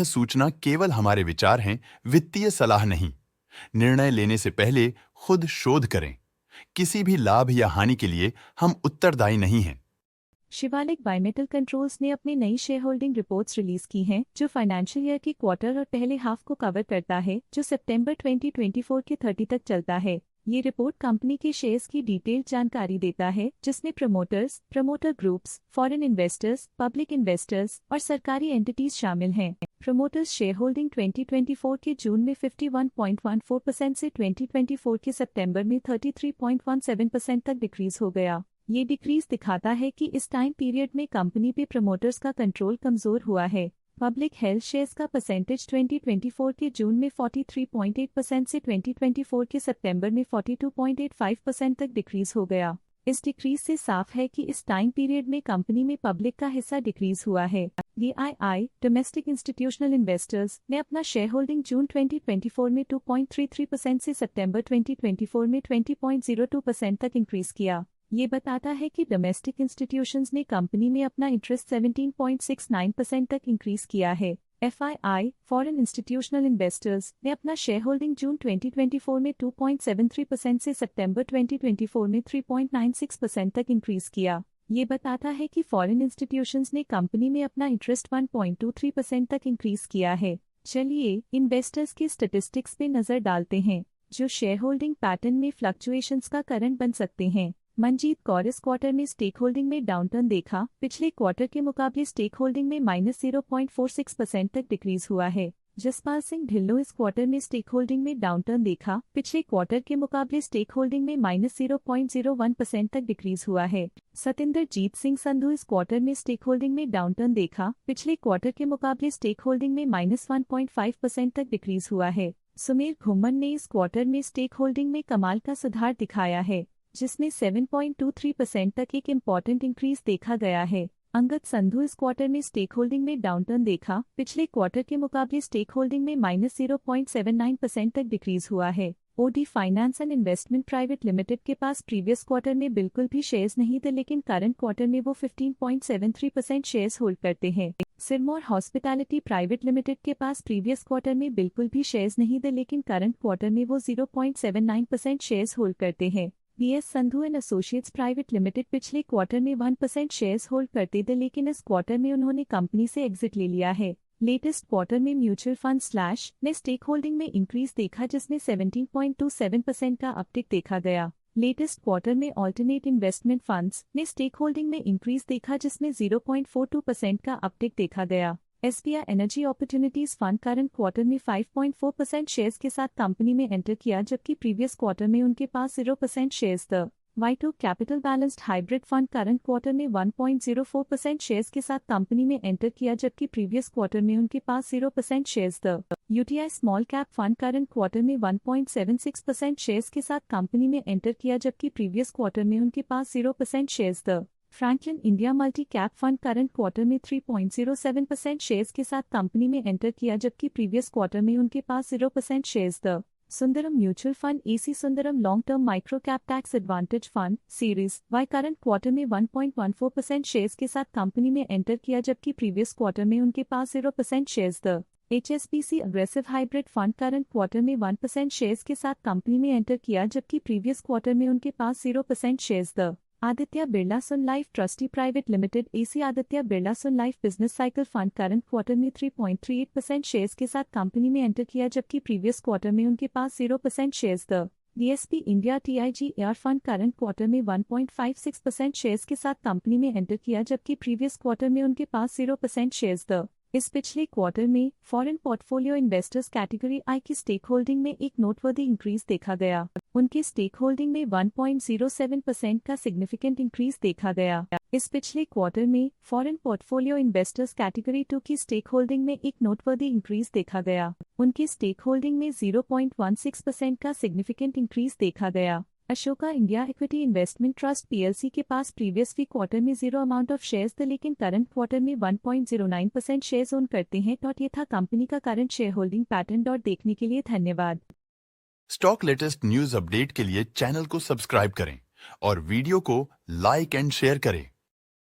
सूचना केवल हमारे विचार हैं, वित्तीय सलाह नहीं। निर्णय लेने से पहले खुद शोध करें। किसी भी लाभ या हानि के लिए हम उत्तरदायी नहीं हैं। शिवालिक बायोमेटल कंट्रोल्स ने अपनी नई शेयर होल्डिंग रिपोर्ट्स रिलीज की हैं, जो फाइनेंशियल ईयर की क्वार्टर और पहले हाफ को कवर करता है, जो सितंबर 2024 के 30 तक चलता है। ये रिपोर्ट कंपनी के शेयर्स की डिटेल्ड जानकारी देता है, जिसमें promoters, promoter groups, foreign investors, public investors और सरकारी एंटिटीज शामिल हैं। प्रमोटर्स शेयर होल्डिंग 2024 के जून में 51.14% से 2024 के सितंबर में 33.17% तक डिक्रीज हो गया। ये डिक्रीज दिखाता है कि इस टाइम पीरियड में कंपनी पे प्रमोटर्स का कंट्रोल कमजोर हुआ है। पब्लिक हेल्थ शेयर्स का परसेंटेज 2024 के जून में 43.8% से 2024 के सितंबर में 42.85% तक डिक्रीज हो गया। इस डिक्रीज से साफ है कि इस टाइम पीरियड में कंपनी में पब्लिक का हिस्सा डिक्रीज हुआ है। DII डोमेस्टिक इंस्टीट्यूशनल इन्वेस्टर्स ने अपना शेयर होल्डिंग जून 2024 में 2.33% से सितंबर 2024 में 20.02% तक इंक्रीज किया। ये बताता है कि डोमेस्टिक इंस्टीट्यूशंस ने कंपनी में अपना इंटरेस्ट 17.69% तक इंक्रीज किया है। FII फॉरेन इंस्टीट्यूशनल इन्वेस्टर्स ने अपना शेयर होल्डिंग जून 2024 में 2.73% से सितंबर 2024 में 3.96% तक इंक्रीज किया। ये बताता है कि फॉरेन इंस्टीट्यूशंस ने कंपनी में अपना इंटरेस्ट 1.23% तक इंक्रीज किया है। चलिए इन्वेस्टर्स के स्टैटिस्टिक्स पे नजर डालते हैं, जो शेयर होल्डिंग पैटर्न में फ्लक्चुएशंस का कारण बन सकते हैं। मनजीत कौर इस क्वार्टर में स्टेक होल्डिंग में डाउनटर्न देखा। पिछले क्वार्टर के मुकाबले स्टेक होल्डिंग में -0.46% तक डिक्रीज हुआ है। जसपाल सिंह ढिल्लों इस क्वार्टर में स्टेक होल्डिंग में डाउनटर्न देखा। पिछले क्वार्टर के मुकाबले स्टेक होल्डिंग में -0.01% तक डिक्रीज हुआ है। सतिंदर जीत सिंह संधू इस क्वार्टर में स्टेक होल्डिंग में डाउनटर्न देखा। पिछले क्वार्टर के मुकाबले स्टेक होल्डिंग में -1.5% तक डिक्रीज हुआ है। सुमेर घुम्मन ने इस क्वार्टर में स्टेक होल्डिंग में कमाल का सुधार दिखाया है, जिसमें 7.23% तक एक इम्पॉर्टेंट इंक्रीज देखा गया है। अंगद संधू इस क्वार्टर में स्टेक होल्डिंग में डाउनटर्न देखा। पिछले क्वार्टर के मुकाबले स्टेक होल्डिंग में -0.79% तक डिक्रीज हुआ है। OD finance and investment private limited के पास प्रीवियस क्वार्टर में बिल्कुल भी शेयर्स नहीं थे, लेकिन करंट क्वार्टर में वो 15.73% शेयर्स होल्ड करते हैं। सिरमौर हॉस्पिटैलिटी प्राइवेट लिमिटेड के पास प्रीवियस क्वार्टर में बिल्कुल भी शेयर्स नहीं थे, लेकिन करंट क्वार्टर में वो 0.79% शेयर्स होल्ड करते हैं। BS Sandhu and associates private limited पिछले क्वार्टर में 1% शेयर्स होल्ड करते थे, लेकिन इस क्वार्टर में उन्होंने कंपनी से एग्जिट ले लिया है। लेटेस्ट क्वार्टर में म्यूचुअल फंड स्लैश ने स्टेक होल्डिंग में इंक्रीज देखा, जिसमें 17.27% का अपटिक देखा गया। लेटेस्ट क्वार्टर में ऑल्टरनेट इन्वेस्टमेंट फंड्स ने स्टेक होल्डिंग में इंक्रीज देखा, जिसमें 0.42% का अपटिक देखा गया। SBI energy opportunities fund current quarter में 5.4% शेयर्स के साथ कंपनी में एंटर किया, जबकि प्रीवियस क्वार्टर में उनके पास 0% शेयर्स थे। वाइटो capital balanced hybrid fund current quarter में 1.04% शेयर्स के साथ कंपनी में एंटर किया, जबकि प्रीवियस क्वार्टर में उनके पास 0% शेयर्स थे। UTI small cap fund current quarter में 1.76% शेयर्स के साथ कंपनी में एंटर किया, जबकि प्रीवियस क्वार्टर में उनके पास 0% शेयर्स थे। Franklin India multi cap fund current quarter में 3.07% शेयर्स के साथ कंपनी में एंटर किया, जबकि प्रीवियस क्वार्टर में उनके पास 0% शेयर्स थे। Sundaram mutual fund AC Sundaram long term micro cap tax advantage fund series Y current quarter में 1.14% शेयर्स के साथ कंपनी में एंटर किया, जबकि प्रीवियस क्वार्टर में उनके पास 0% शेयर्स थे। HSBC aggressive hybrid fund current quarter में 1% शेयर्स के साथ कंपनी में एंटर किया, जबकि प्रीवियस क्वार्टर में उनके पास 0% शेयर्स थे। Aditya Birla Sun Life trustee private limited AC Aditya Birla Sun Life business cycle fund current quarter में 3.38% शेयर्स के साथ कंपनी में एंटर किया, जबकि प्रीवियस क्वार्टर में उनके पास 0% शेयर्स थे। DSP India TIGR fund current quarter में 1.56% शेयर्स के साथ कंपनी में एंटर किया, जबकि प्रीवियस क्वार्टर में उनके पास 0% शेयर्स थे। इस पिछले क्वार्टर में foreign portfolio investors category I की स्टेक होल्डिंग में एक नोटवर्दी इंक्रीज देखा गया। उनके स्टेक होल्डिंग में 1.07% का सिग्निफिकेंट इंक्रीज देखा गया। इस पिछले क्वार्टर में फॉरेन पोर्टफोलियो इन्वेस्टर्स कैटेगरी 2 की स्टेक होल्डिंग में एक नोटवर्दी इंक्रीज देखा गया। उनकी स्टेक होल्डिंग में 0.16% का सिग्निफिकेंट इंक्रीज देखा गया। Ashoka India equity investment trust PLC के पास प्रीवियस वी क्वार्टर में 0 अमाउंट ऑफ शेयर्स थे, लेकिन करंट क्वार्टर में 1.09% शेयर्स ओन करते हैं। ये था कंपनी का करंट शेयर होल्डिंग पैटर्न। देखने के लिए धन्यवाद। स्टॉक लेटेस्ट न्यूज अपडेट के लिए चैनल को सब्सक्राइब करें और वीडियो को लाइक एंड शेयर करें।